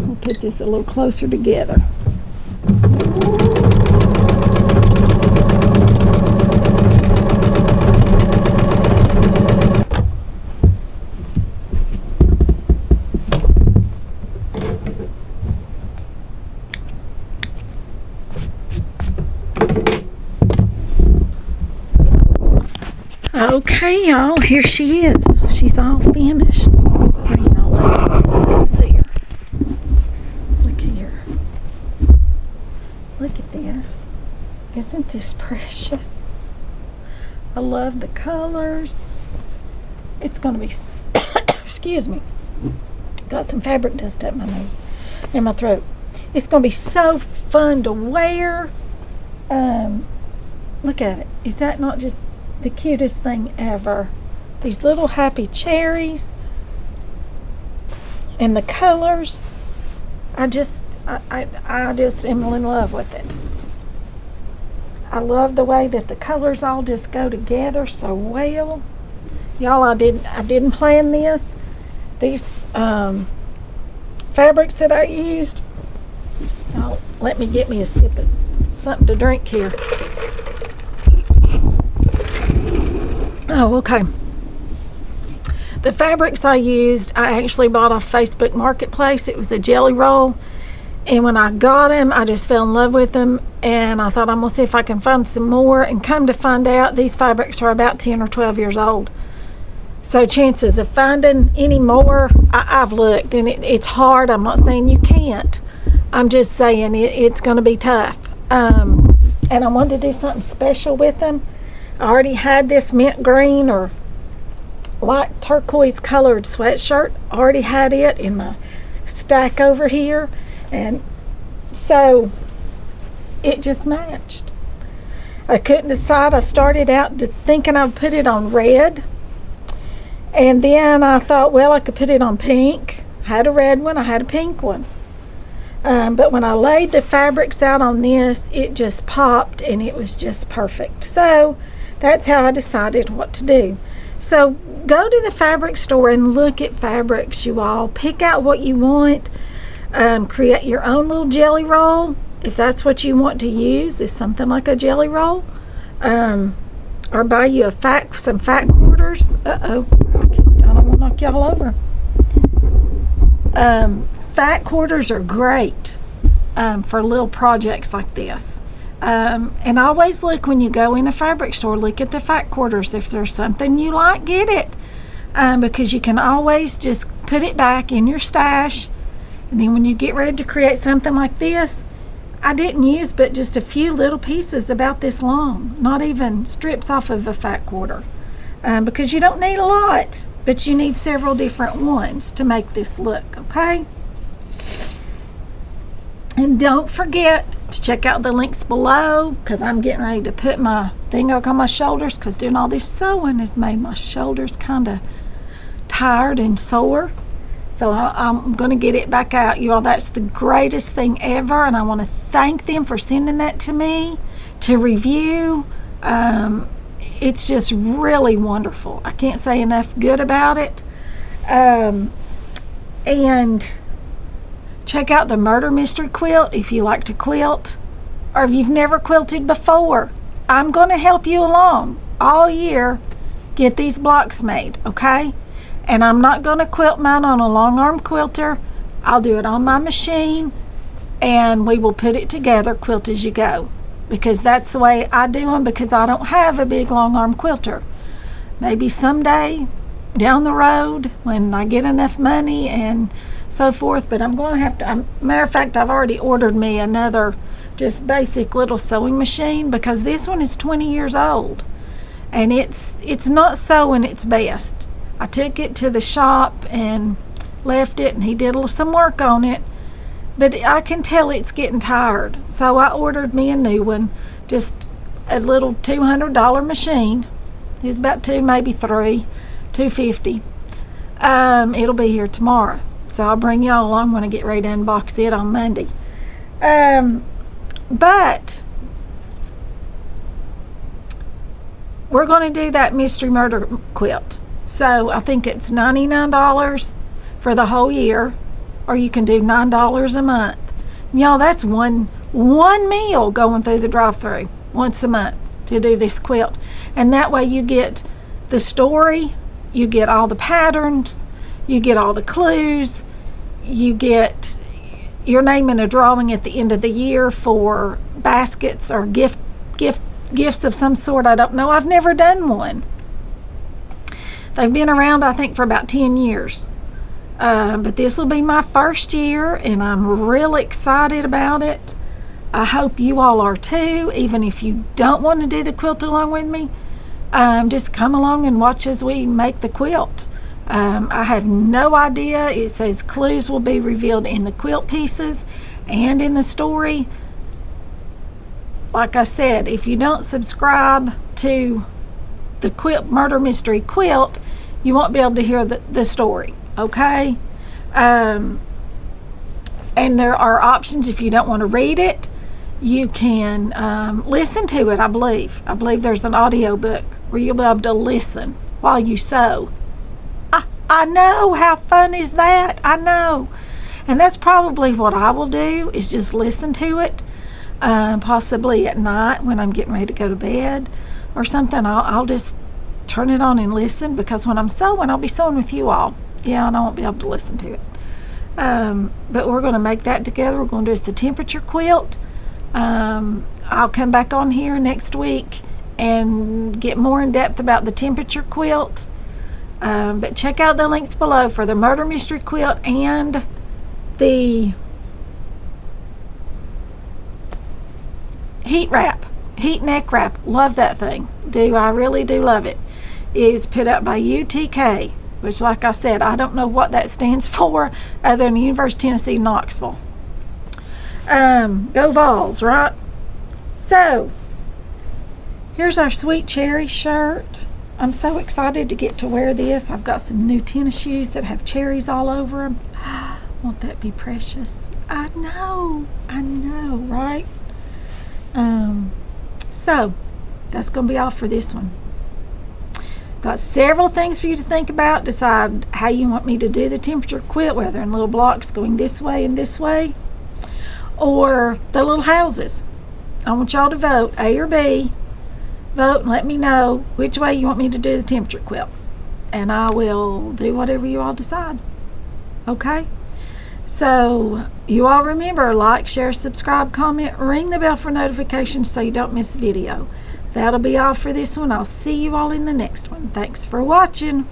We'll put this a little closer together. Okay, y'all, here she is. She's all finished. Bring y'all up. You can see her. Look here. Look at this. Isn't this precious? I love the colors. It's going to be, excuse me, got some fabric dust up my nose and my throat. It's going to be so fun to wear. Look at it. Is that not just the cutest thing ever? These little happy cherries and the colors. I just am in love with it. I love the way that the colors all just go together so well. Y'all, I didn't plan this. These fabrics that I used. Oh, let me get me a sip of something to drink here. Oh, okay. The fabrics I used, I actually bought off Facebook Marketplace. It was a jelly roll. And when I got them, I just fell in love with them. And I thought, I'm going to see if I can find some more. And come to find out, these fabrics are about 10 or 12 years old. So chances of finding any more, I've looked. And it's hard. I'm not saying you can't. I'm just saying it's going to be tough. And I wanted to do something special with them. I already had this mint green or light turquoise colored sweatshirt. I already had it in my stack over here. And so it just matched. I couldn't decide. I started out just thinking I'd put it on red. And then I thought, well, I could put it on pink. I had a red one, I had a pink one. But when I laid the fabrics out on this, it just popped and it was just perfect. So that's how I decided what to do. So go to the fabric store and look at fabrics, you all. Pick out what you want. Create your own little jelly roll. If that's what you want to use, is something like a jelly roll. Or buy you some fat quarters. Uh-oh. I don't want to knock y'all over. Fat quarters are great for little projects like this. And always look when you go in a fabric store, look at the fat quarters. If there's something you like, get it. Because you can always just put it back in your stash. And then when you get ready to create something like this, I didn't use but just a few little pieces about this long, not even strips off of a fat quarter. Because you don't need a lot, but you need several different ones to make this look, okay? And don't forget to check out the links below, because I'm getting ready to put my thing up on my shoulders, because doing all this sewing has made my shoulders kind of tired and sore. So I'm going to get it back out, you all. That's the greatest thing ever, and I want to thank them for sending that to me to review. It's just really wonderful. I can't say enough good about it. And check out the Murder Mystery Quilt if you like to quilt, or if you've never quilted before. I'm going to help you along all year. Get these blocks made, okay? And I'm not going to quilt mine on a long arm quilter. I'll do it on my machine, and we will put it together, quilt as you go, because that's the way I do them, because I don't have a big long arm quilter. Maybe someday down the road when I get enough money and so forth, but I'm going to have to, matter of fact, I've already ordered me another just basic little sewing machine, because this one is 20 years old and it's not sewing its best. I took it to the shop and left it, and he did some work on it, but I can tell it's getting tired. So I ordered me a new one, just a little $200 machine. It's about maybe $250. It'll be here tomorrow, so I'll bring y'all along when I get ready to unbox it on Monday. But we're going to do that mystery murder quilt. So I think it's $99 for the whole year, or you can do $9 a month. Y'all, that's one meal going through the drive-thru once a month to do this quilt. And that way you get the story, you get all the patterns, you get all the clues, you get your name in a drawing at the end of the year for baskets or gifts of some sort. I don't know. I've never done one. They've been around, I think, for about 10 years. But this will be my first year, and I'm really excited about it. I hope you all are too, even if you don't want to do the quilt along with me. Just come along and watch as we make the quilt. I have no idea. It says clues will be revealed in the quilt pieces and in the story. Like I said, if you don't subscribe to the Murder Mystery Quilt, you won't be able to hear the story, okay? And there are options if you don't want to read it. You can listen to it, I believe. I believe there's an audio book where you'll be able to listen while you sew. I know, how fun is that? I know. And that's probably what I will do, is just listen to it, possibly at night when I'm getting ready to go to bed or something. I'll just turn it on and listen, because when I'm sewing, I'll be sewing with you all. Yeah, and I won't be able to listen to it. But we're going to make that together. We're going to do the Temperature Quilt. I'll come back on here next week and get more in depth about the Temperature Quilt. But check out the links below for the Murder Mystery Quilt and the heat neck wrap. Love that thing. I really do love it. Is put up by UTK, which, like I said, I don't know what that stands for other than University of Tennessee, Knoxville. Go Vols, right? So here's our sweet cherry shirt. I'm so excited to get to wear this. I've got some new tennis shoes that have cherries all over them. Won't that be precious? I know, right? So that's going to be all for this one. Got several things for you to think about. Decide how you want me to do the temperature quilt, whether in little blocks going this way and this way, or the little houses. I want y'all to vote, A or B. Vote and let me know which way you want me to do the temperature quilt, and I will do whatever you all decide. Okay? So you all remember, like, share, subscribe, comment, ring the bell for notifications so you don't miss a video. That'll be all for this one. I'll see you all in the next one. Thanks for watching.